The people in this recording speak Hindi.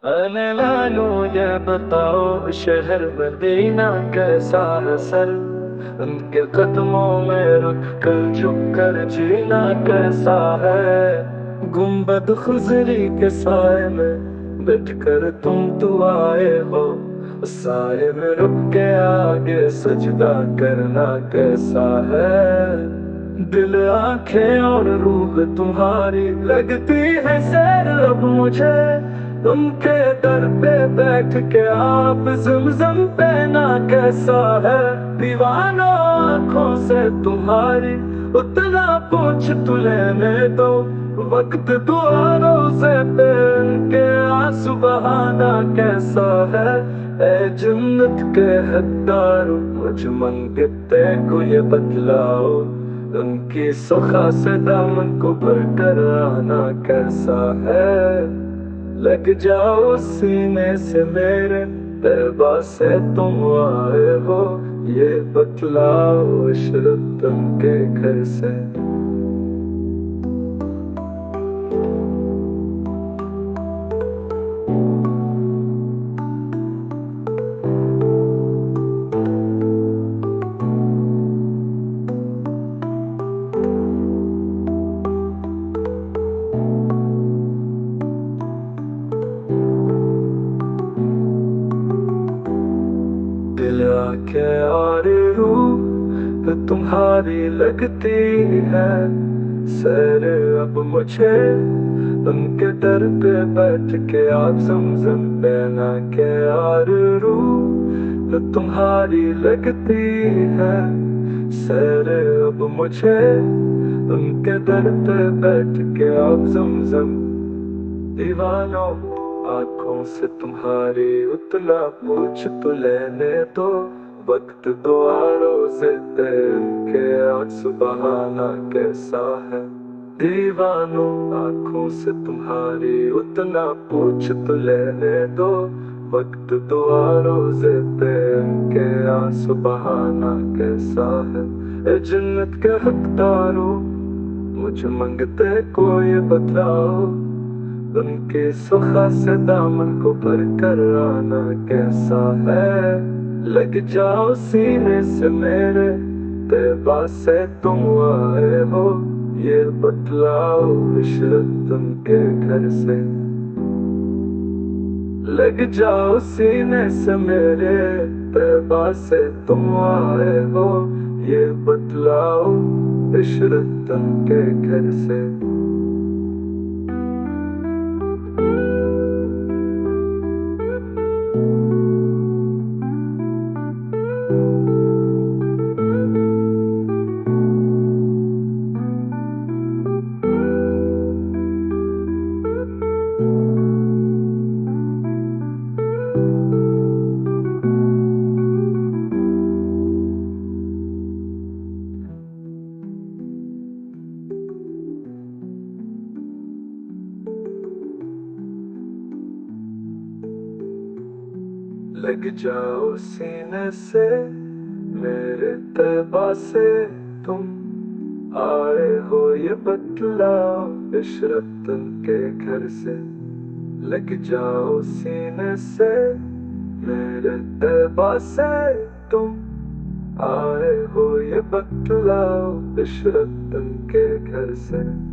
अने लालो ये बताओ शहर मदीना कैसा है सर। उनके कदमों में रुक कर झुक कर जीना कैसा है। गुंबद खुजरी के साए में बैठ कर तुम तो आए हो। उस साए में रुक के आगे सजदा करना कैसा है। दिल आंखें और रूह तुम्हारी लगती है सैर अब मुझे। उनके दर पे बैठ के आप ज़मज़म पीना कैसा है। दीवाना आंखों से तुम्हारी उतना पूछ तू लेने दो। वक्त दुआ रोज़े पे उनके आंसू बहाना कैसा है। ए जन्नत के हकदार मुझ मंगते को ये बतलाओ। उनकी सुखा से दामन को भर कर आना कैसा है। लग जाओ सीने से मेरे तैबा से तुम आए हो। ये बतलाओ इशरत उनके घर से। दिल आके और रूह तुम्हारी लगती है सर अब मुझे। उनके दर पे बैठ के आप ज़मज़म पीना के और रूह तुम्हारी लगती है सर अब मुझे। उनके दर पे बैठ के आप ज़मज़म दीवानों आंखों से तुम्हारी उतना पूछ तो लेने दो। वक्त दो रोज़े के आंसू बहाना कैसा है। दीवानों आंखों से तुम्हारी उतना पूछ तो लेने दो। वक्त दो रोज़े के आंसू बहाना कैसा है। ए जन्नत के हकदारों मुझ मंगते को ये बताओ। उनके सुखा से दामन को भर कर आना कैसा है। लग जाओ सीने से मेरे तैबा से तुम आए हो। ये बतलाओ इशरत उनके घर से। लग जाओ सीने से मेरे तैबा से तुम आए हो। ये बतलाओ इशरत उनके घर से। लग जाओ सीने से मेरे तैबा से तुम आए हो। ये बतलाओ इशरत के घर से। लग जाओ सीने से मेरे तैबा से तुम आए हो। ये बतलाओ इशरत के घर से।